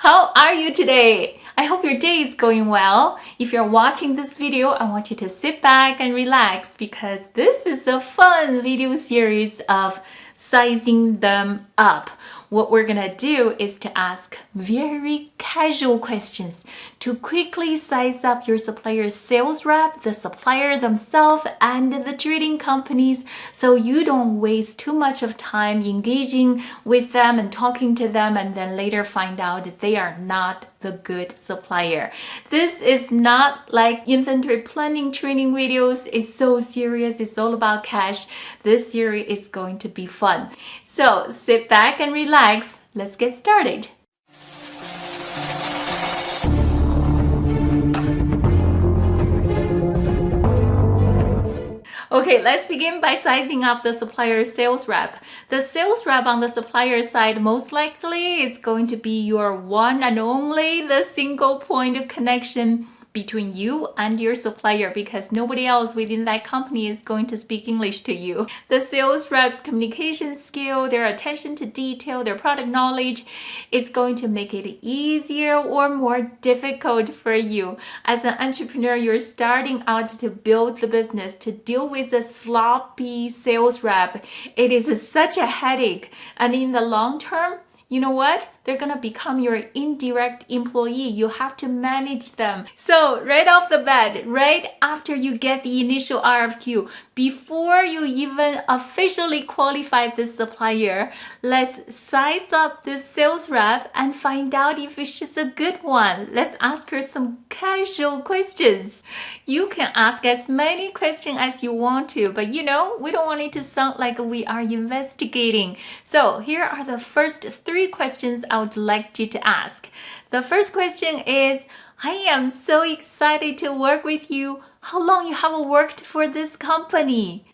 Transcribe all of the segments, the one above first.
How are you today? I hope your day is going well. If you're watching this video, I want you to sit back and relax because this is a fun video series of sizing them up. What we're gonna do is to ask very casual questions to quickly size up your supplier's sales rep, the supplier themselves, and the trading companies so you don't waste too much of time engaging with them and talking to them and then later find out that they are not the good supplier. This is not like inventory planning training videos. It's so serious. It's all about cash. This series is going to be fun. So sit back and relax. Let's get started. Okay, let's begin by sizing up the supplier sales rep. The sales rep on the supplier side, most likely it's going to be your one and only, the single point of connection between you and your supplier because nobody else within that company is going to speak English to you. The sales rep's communication skill, their attention to detail, their product knowledge is going to make it easier or more difficult for you. As an entrepreneur, you're starting out to build the business, to deal with a sloppy sales rep. It is such a headache, and in the long term, you know what? They're gonna become your indirect employee. You have to manage them. So right off the bat, right after you get the initial RFQ, before you even officially qualify this supplier, let's size up this sales rep and find out if she's a good one. Let's ask her some casual questions. You can ask as many questions as you want to, but you know, we don't want it to sound like we are investigating. So here are the first 3 questions I would like you to ask. The first question is, I am so excited to work with you. How long you have worked for this company?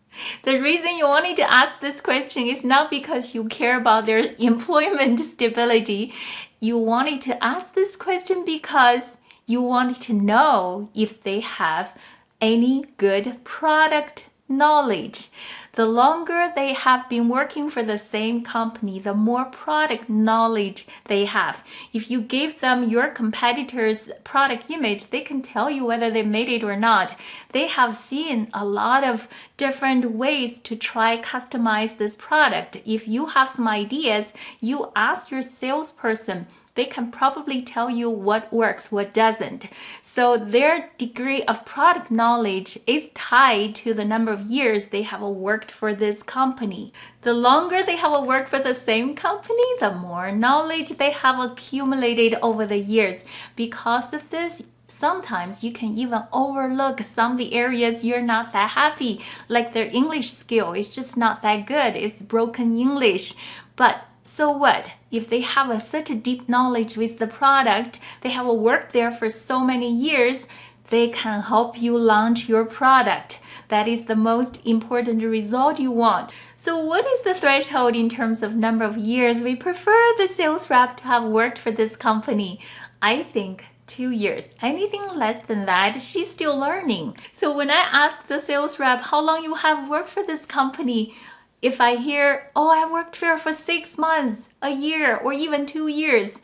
The reason you wanted to ask this question is not because you care about their employment stability. You wanted to ask this question because you wanted to know if they have any good product knowledge. The longer they have been working for the same company, the more product knowledge they have. If you give them your competitor's product image, they can tell you whether they made it or not. They have seen a lot of different ways to try customize this product. If you have some ideas, you ask your salesperson. They can probably tell you what works, what doesn't. So their degree of product knowledge is tied to the number of years they have worked for this company. The longer they have worked for the same company, the more knowledge they have accumulated over the years. Because of this, sometimes you can even overlook some of the areas you're not that happy, like their English skill is just not that good. It's broken English. But so what? If they have such a deep knowledge with the product, they have worked there for so many years, they can help you launch your product. That is the most important result you want. So what is the threshold in terms of number of years we prefer the sales rep to have worked for this company? I think 2 years. Anything less than that, she's still learning. So when I ask the sales rep how long you have worked for this company, if I hear, oh, I worked here for 6 months, a year, or even 2 years,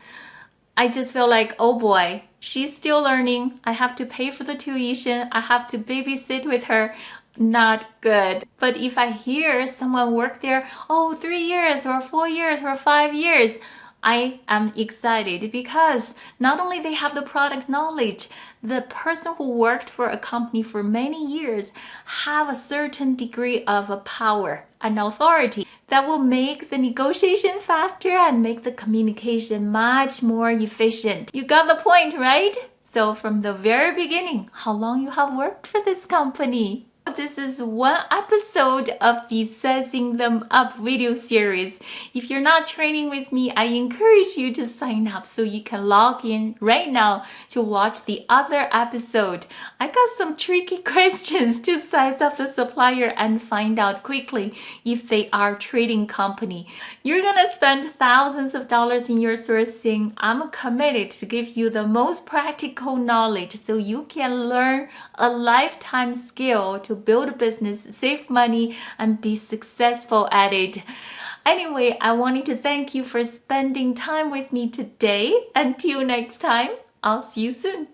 I just feel like, oh boy, she's still learning. I have to pay for the tuition. I have to babysit with her. Not good. But if I hear someone work there, oh, 3 years or 4 years or 5 years, I am excited because not only they have the product knowledge, the person who worked for a company for many years have a certain degree of power and authority that will make the negotiation faster and make the communication much more efficient. You got the point, right? So from the very beginning, how long you have worked for this company? This is one episode of the Sizing Them Up video series. If you're not training with me, I encourage you to sign up so you can log in right now to watch the other episode. I got some tricky questions to size up the supplier and find out quickly if they are a trading company. You're gonna spend thousands of dollars in your sourcing. I'm committed to give you the most practical knowledge so you can learn a lifetime skill to build a business, save money, and be successful at it. Anyway, I wanted to thank you for spending time with me today. Until next time, I'll see you soon.